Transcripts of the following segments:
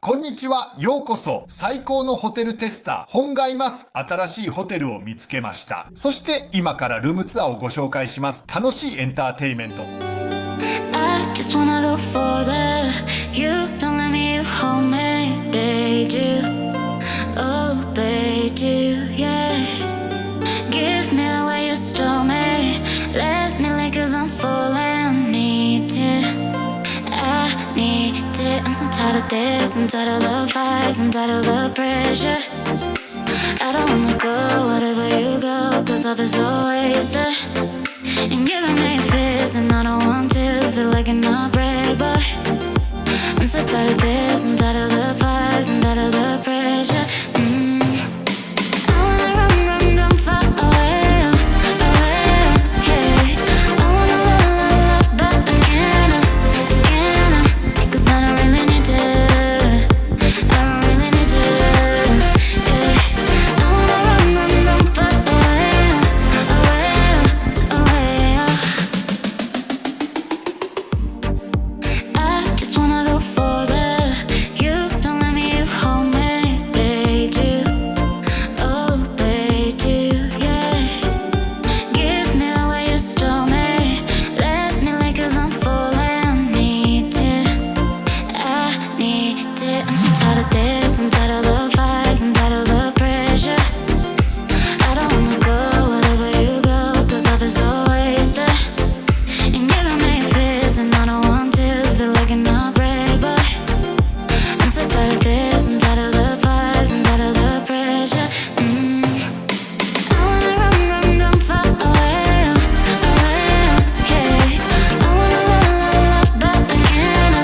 こんにちは。ようこそ。最高のホテルテスター、本がいます。新しいホテルを見つけました。そして今からルームツアーをご紹介します。楽しいエンターテイメント。I just wanna go further. You don't let me hold me, bade you. Oh, bade you, yeah. Give me away you stole me. Let me lick 'cause I'm falling. Need it, I need it. I'm so tired of this, I'm tired of the fights, I'm tired of the pressure. I don't wanna go wherever you go, 'cause love is so wasted. And you got me fist, and I don't want to feel like an heartbreak, but I'm so tired of this, I'm tired of the fights, I'm tired of the pressure. I wanna run, run, run far away, away, yeah. I wanna love, love, love, but I can't, 'cause I don't really need you, I don't really need you, yeah. I wanna run, run, run far away, away, away, I just wanna go further. You don't let me hold me, bade you. Oh, bade you, yeah. Give me away you stole me. Let me lick 'cause I'm falling. Need it, I need it. I'm so tired of this, I'm tired of the fights, I'm tired of the pressure. I don't wanna go wherever you go, 'cause love is so wasted. And you got me fist, and I don't want to feel like an heartbreak, but I'm so tired of this, I'm tired of the fights, I'm tired of the pressure. I wanna run, run, run far away, away, yeah. I wanna love, love, love, but I can't,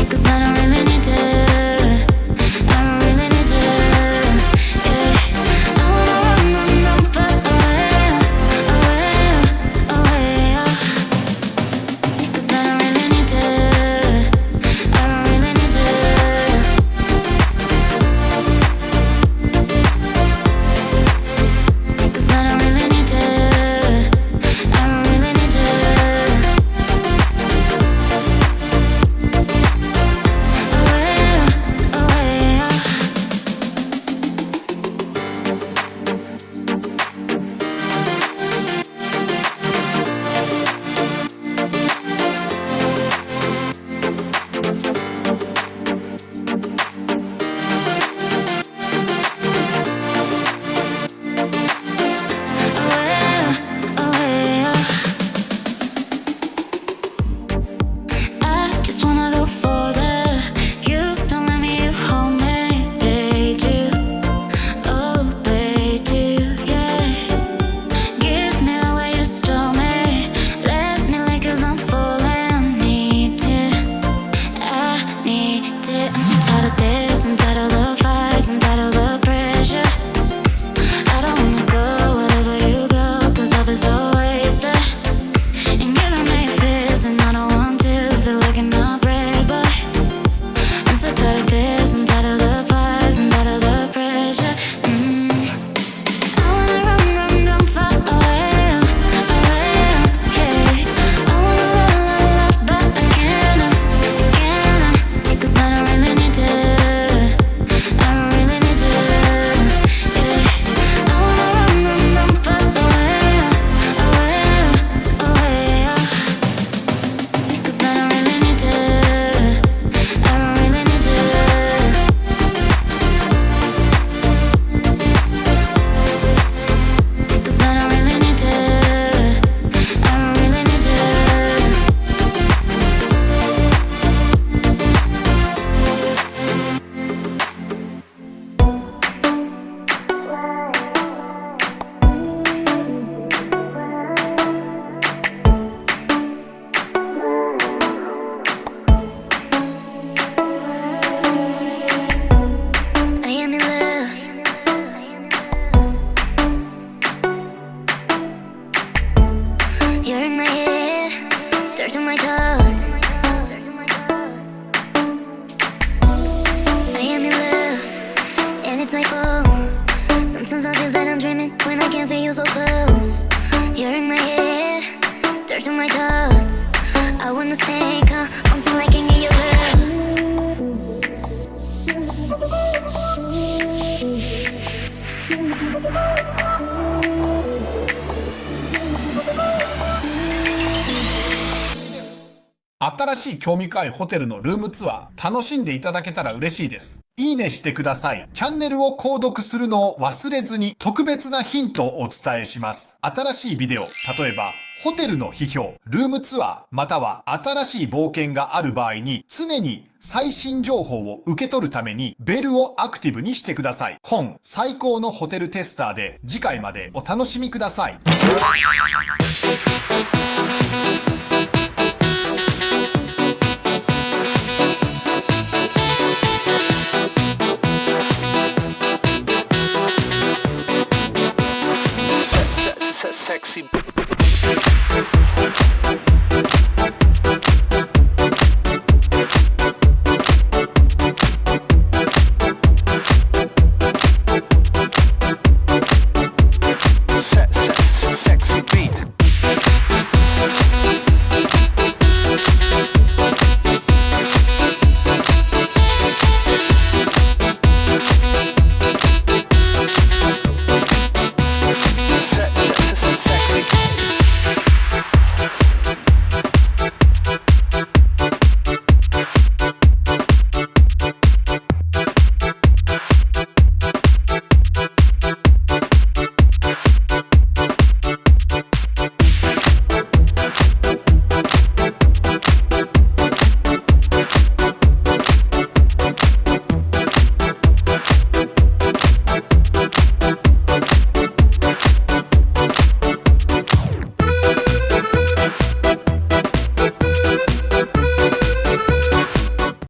'cause I don't really need you, I don't really need you, yeah. I wanna run, run, run far away, away, away, 'cause I don't really need you, I don't really need you, 'cause I don't really need you, I don't really need you, away, away. I just wanna go further. You don't let me hold me, bade you. Oh, bade you, yeah. Give me away you stole me. Let me lick 'cause I'm falling. Need it, I need it. I'm so tired of this, I'm tired of the fights, I'm tired of the pressure. I don't wanna go wherever you go, 'cause love is so wasted. And you got me fist, and I don't want to feel like an heartbreak, but I'm so tired of this, I'm tired of the fights, I'm tired of the pressure. I wanna run, run, run far away, away, yeah. I wanna love, love, love, but I can't, 'cause I don't really need you, I don't really need you, yeah. I wanna run, run, run far away, away, away, 'cause I don't really need you, I don't really need you, 'cause I don't really need you, I don't really need you. I am in love. You're in my head, dirt on my thoughts. I am in love, and it's my fault. Sometimes I feel that I'm dreaming when I can't feel you so close. You're in my head, dirt on my thoughts. I wanna stay calm until I can get your love. しい興味深いホテルのルームツアー、楽しんでいただけたら嬉しいです。いいねしてください。チャンネルを購読するのを忘れずに特別なヒントをお伝えします。新しいビデオ、例えば、ホテルの批評、ルームツアー、または新しい冒険がある場合に常に最新情報を受け取るためにベルをアクティブにしてください。本最高のホテルテスターで次回までお楽しみください。